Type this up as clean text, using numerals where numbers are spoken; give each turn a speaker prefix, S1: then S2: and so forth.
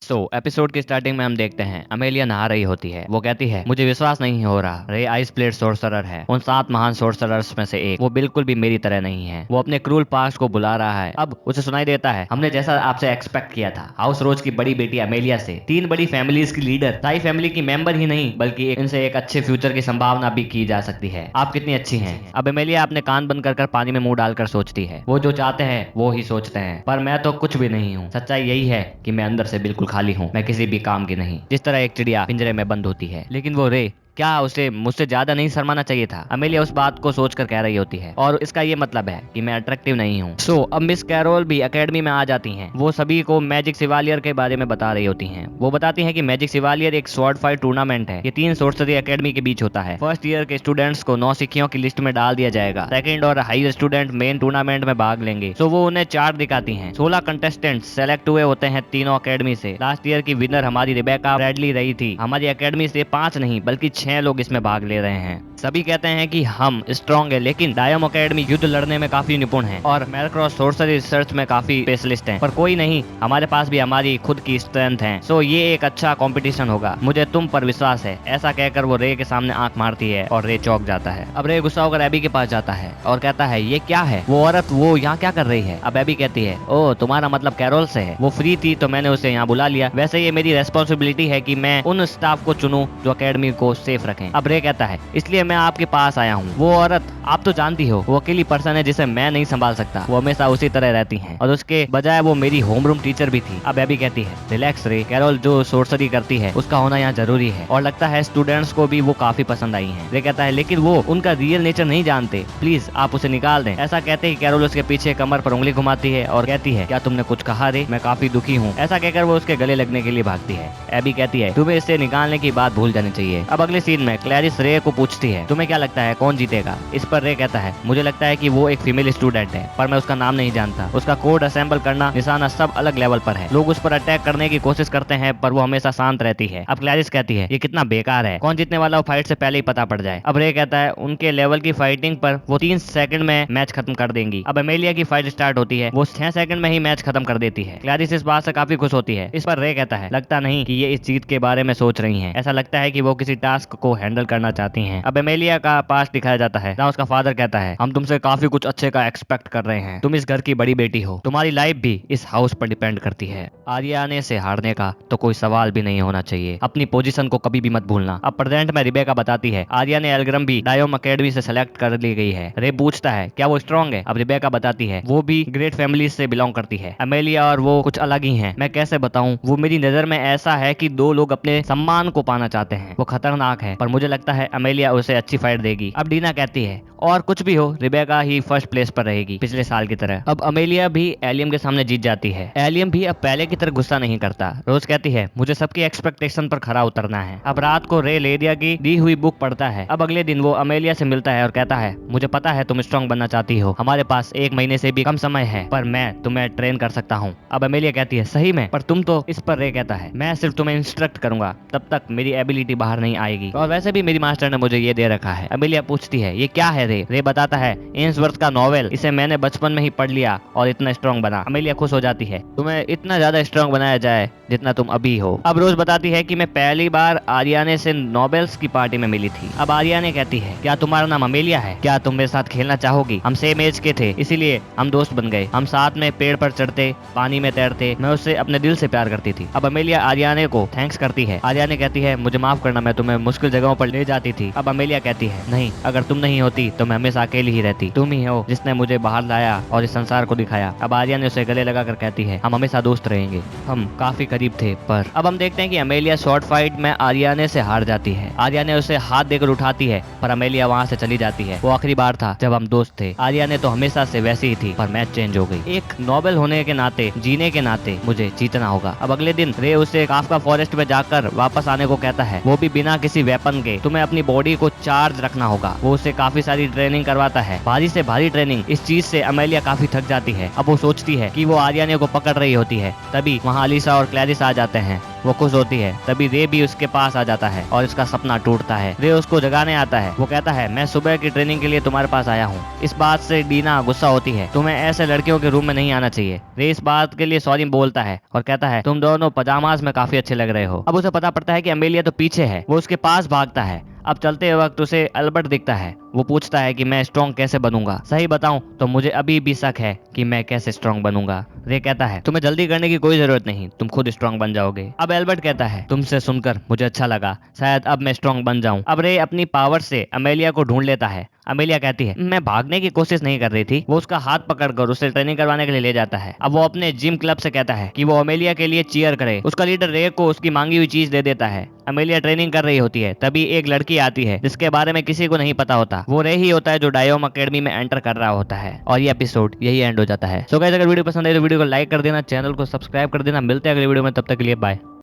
S1: Episode की starting में हम देखते हैं अमेलिया नहा रही होती है। वो कहती है मुझे विश्वास नहीं हो रहा, रे आइस प्लेट सोर्सरर है, उन 7 महान सोर्सरर्स में से एक। वो बिल्कुल भी मेरी तरह नहीं है। वो अपने क्रूल पास्ट को बुला रहा है। अब उसे सुनाई देता है हमने जैसा आपसे एक्सपेक्ट किया था। हाउस रोज की बड़ी बेटी अमेलिया से 3 बड़ी फैमिलीज की लीडर, सारी फैमिली की मेंबर ही नहीं बल्कि इनसे एक अच्छे फ्यूचर की संभावना भी की जा सकती है। आप कितनी अच्छी हैं। अब अमेलिया अपने कान बंद कर पानी में मुंह डालकर सोचती है। वो जो चाहते हैं वो ही सोचते हैं, पर मैं तो कुछ भी नहीं हूँ। सच्चाई यही है कि मैं अंदर से बिल्कुल खाली हूँ। मैं किसी भी काम की नहीं। जिस तरह एक चिड़िया पिंजरे में बंद होती है। लेकिन वो रे, क्या उसे मुझसे ज्यादा नहीं शर्माना चाहिए था? अमेलिया उस बात को सोचकर कह रही होती है, और इसका ये मतलब है कि मैं अट्रैक्टिव नहीं हूँ। अब मिस कैरोल भी एकेडमी में आ जाती हैं। वो सभी को मैजिक सिवालियर के बारे में बता रही होती हैं। वो बताती हैं कि मैजिक सिवालियर एक स्वॉर्ड फाइट टूर्नामेंट है। ये 3 सोर्सरी एकेडमी के बीच होता है। फर्स्ट ईयर के स्टूडेंट्स को 9 सिक्कियों की लिस्ट में डाल दिया जाएगा। सेकंड और हायर स्टूडेंट मेन टूर्नामेंट में भाग लेंगे। वो उन्हें चार्ट दिखाती हैं। 16 कंटेस्टेंट्स सेलेक्ट हुए होते हैं तीनों अकेडमी से। लास्ट ईयर की विनर हमारी रिबेका ब्रैडली रही थी। हमारी अकेडमी से 5 नहीं बल्कि 6 लोग इसमें भाग ले रहे हैं। सभी कहते हैं कि हम स्ट्रॉन्ग है, लेकिन डायम अकेडमी युद्ध लड़ने में काफी निपुण है और मैलक्रॉस सोर्सरी रिसर्च में काफी स्पेशलिस्ट हैं। पर कोई नहीं, हमारे पास भी हमारी खुद की स्ट्रेंथ है। ये एक अच्छा कंपटीशन होगा। मुझे तुम पर विश्वास है। ऐसा कहकर वो रे के सामने आंख मारती है और रे चौंक जाता है। अब रे गुस्सा होकर एबी के पास जाता है और कहता है ये क्या है? वो औरत वो यहाँ क्या कर रही है? अब एबी कहती है ओ तुम्हारा मतलब कैरोल से है। वो फ्री थी तो मैंने उसे यहाँ बुला लिया। वैसे ये मेरी रेस्पॉन्सिबिलिटी है कि मैं उन स्टाफ को चुनूं जो अकेडमी को सेफ रखें। अब रे कहता है इसलिए मैं आपके पास आया हूँ। वो औरत आप तो जानती हो वो अकेली पर्सन है जिसे मैं नहीं संभाल सकता। वो हमेशा उसी तरह रहती हैं और उसके बजाय वो मेरी होम रूम टीचर भी थी। अब एबी कहती है रिलैक्स रे, कैरोल जो सोर्सरी करती है उसका होना यहाँ जरूरी है और लगता है स्टूडेंट्स को भी वो काफी पसंद आई है। रे कहता है लेकिन वो उनका रियल नेचर नहीं जानते, प्लीज आप उसे निकाल दें। ऐसा कहते ही कैरोल उसके पीछे कमर पर उंगली घुमाती है और कहती है क्या तुमने कुछ कहा रे? मैं काफी दुखी हूँ। ऐसा कहकर वो उसके गले लगने के लिए भागती है। एबी कहती है तुम्हें इससे निकालने की बात भूल जानी चाहिए। अब अगले सीन में क्लैरिस रे को पूछती है तुम्हें क्या लगता है कौन जीतेगा? इस पर रे कहता है मुझे लगता है कि वो एक फीमेल स्टूडेंट है, पर मैं उसका नाम नहीं जानता। उसका कोड असेंबल करना निशाना सब अलग लेवल पर है। लोग उस पर अटैक करने की कोशिश करते हैं पर वो हमेशा शांत रहती है। अब क्लैरिस कहती है ये कितना बेकार है, कौन जीतने वाला वो फाइट से पहले ही पता पड़ जाए। अब रे कहता है उनके लेवल की फाइटिंग पर वो 3 सेकंड में मैच खत्म कर देंगी। अब अमेलिया की फाइट स्टार्ट होती है। वो 6 सेकंड में ही मैच खत्म कर देती है। क्लैरिस इस बात से काफी खुश होती है। इस पर रे कहता है लगता नहीं कि ये इस जीत के बारे में सोच रही हैं। ऐसा लगता है कि वो किसी टास्क को हैंडल करना चाहती हैं। अब अमेलिया का पास्ट दिखाया जाता है जहाँ उसका फादर कहता है हम तुमसे काफी कुछ अच्छे का एक्सपेक्ट कर रहे हैं। तुम इस घर की बड़ी बेटी हो, तुम्हारी लाइफ भी इस हाउस पर डिपेंड करती है। आर्याने से हारने का तो कोई सवाल भी नहीं होना चाहिए। अपनी पोजीशन को कभी भी मत भूलना। अब प्रेजेंट में रिबेका बताती है आर्याने एल्ग्रम भी डायोम अकेडमी से सेलेक्ट कर ली गई है। रे पूछता है क्या वो स्ट्रॉन्ग है? अब रिबेका बताती है वो भी ग्रेट फैमिली से बिलोंग करती है। अमेलिया और वो कुछ अलग ही हैं। मैं कैसे बताऊं, वो मेरी नजर में ऐसा है कि 2 लोग अपने सम्मान को पाना चाहते हैं। वो खतरनाक है पर मुझे लगता है अमेलिया उसे अच्छी फाइट देगी। अब डीना कहती है और कुछ भी हो रिबेका ही फर्स्ट प्लेस पर रहेगी पिछले साल की तरह। अब अमेलिया भी एलियम के सामने जीत जाती है। एलियम भी अब पहले की तरह गुस्सा नहीं करता। रोज कहती है मुझे सबकी एक्सपेक्टेशन पर खरा उतरना है। अब रात को रे लेरिया की दी हुई बुक पढ़ता है। अब अगले दिन वो अमेलिया से मिलता है और कहता है मुझे पता है तुम स्ट्रॉन्ग बनना चाहती हो, हमारे पास 1 महीने से भी कम समय है पर मैं तुम्हें ट्रेन कर सकता हूँ। अब अमेलिया कहती है सही में? पर तुम तो। इस पर रे कहता है मैं सिर्फ तुम्हें इंस्ट्रक्ट करूंगा, तब तक मेरी एबिलिटी बाहर नहीं आएगी और वैसे भी मेरी मास्टर ने मुझे ये दे रखा है। अमेलिया पूछती है ये क्या है रे? रे बताता है एम्सवर्थ का नॉवेल, इसे मैंने बचपन में ही पढ़ लिया और इतना स्ट्रॉन्ग बना। अमेलिया खुश हो जाती है तुम्हें इतना ज्यादा स्ट्रॉन्ग बनाया जाए जितना तुम अभी हो। अब रोज बताती है कि मैं पहली बार आर्याने से नोबेल्स की पार्टी में मिली थी। अब आर्याने कहती है क्या तुम्हारा नाम अमेलिया है? क्या तुम मेरे साथ खेलना चाहोगी? हम सेम एज के थे इसीलिए हम दोस्त बन गए। हम साथ में पेड़ पर चढ़ते, पानी में तैरते। मैं उससे अपने दिल से प्यार करती थी। अब अमेलिया आर्याने को थैंक्स करती है। आर्याने कहती है मुझे माफ करना, मैं तुम्हें मुश्किल जगहों पर ले जाती थी। अब अमेलिया कहती है नहीं, अगर तुम नहीं होती तो मैं हमेशा अकेली ही रहती। तुम ही हो जिसने मुझे बाहर लाया और इस संसार को दिखाया। अब आर्या ने उसे गले लगाकर कहती है हम हमेशा दोस्त रहेंगे। हम काफी करीब थे पर। अब हम देखते हैं कि अमेलिया शॉर्ट फाइट में आर्याने से हार जाती है। आर्याने उसे हाथ देकर उठाती है पर अमेलिया वहाँ से चली जाती है। वो आखिरी बार था जब हम दोस्त थे। आर्याने तो हमेशा से वैसी ही थी पर मैच चेंज हो गई। एक नोबेल होने के नाते, जीने के नाते मुझे जीतना होगा। अब अगले दिन रे उसे काफका फॉरेस्ट में जाकर वापस आने को कहता है, वो भी बिना किसी वेपन के। तुम्हें अपनी बॉडी को चार्ज रखना होगा। वो उसे काफी सारी ट्रेनिंग करवाता है, भारी से भारी ट्रेनिंग। इस चीज से अमेलिया काफी थक जाती है। अब वो सोचती है कि वो आर्याने को पकड़ रही होती है। तभी वहाँ अलीसा और क्लैरिस आ जाते हैं। वो खुश होती है। तभी रे भी उसके पास आ जाता है और इसका सपना टूटता है। रे उसको जगाने आता है। वो कहता है, मैं सुबह की ट्रेनिंग के लिए तुम्हारे पास आया हूँ। इस बात से डीना गुस्सा होती है। तुम्हें ऐसे लड़कियों के रूम में नहीं आना चाहिए। रे इस बात के लिए सॉरी बोलता है और कहता है, तुम दोनों पजामाज में काफी अच्छे लग रहे हो। अब उसे पता पड़ता है कि अमेलिया तो पीछे है। वो उसके पास भागता है। अब चलते वक्त उसे अल्बर्ट दिखता है। वो पूछता है कि मैं स्ट्रॉन्ग कैसे बनूंगा। सही बताऊं तो मुझे अभी भी शक है कि मैं कैसे स्ट्रॉन्ग बनूंगा। रे कहता है, तुम्हें जल्दी करने की कोई जरूरत नहीं, तुम खुद स्ट्रॉन्ग बन जाओगे। अब एल्बर्ट कहता है, तुमसे सुनकर मुझे अच्छा लगा, शायद अब मैं स्ट्रॉन्ग बन जाऊं। अब रे अपनी पावर से अमेलिया को ढूंढ लेता है। अमेलिया कहती है, मैं भागने की कोशिश नहीं कर रही थी। वो उसका हाथ पकड़कर उसे ट्रेनिंग करवाने के लिए ले जाता है। अब वो अपने जिम क्लब से कहता है कि वो अमेलिया के लिए चीयर करे। उसका लीडर रे को उसकी मांगी हुई चीज दे देता है। अमेलिया ट्रेनिंग कर रही होती है। तभी एक लड़की आती है जिसके बारे में किसी को नहीं पता होता। वो रे ही होता है जो डायोम अकेडमी में एंटर कर रहा होता है। और ये एपिसोड यही एंड हो जाता है। सो गाइस, अगर वीडियो पसंद आए तो वीडियो को लाइक कर देना, चैनल को सब्सक्राइब कर देना। मिलते हैं अगले वीडियो में, तब तक के लिए बाय।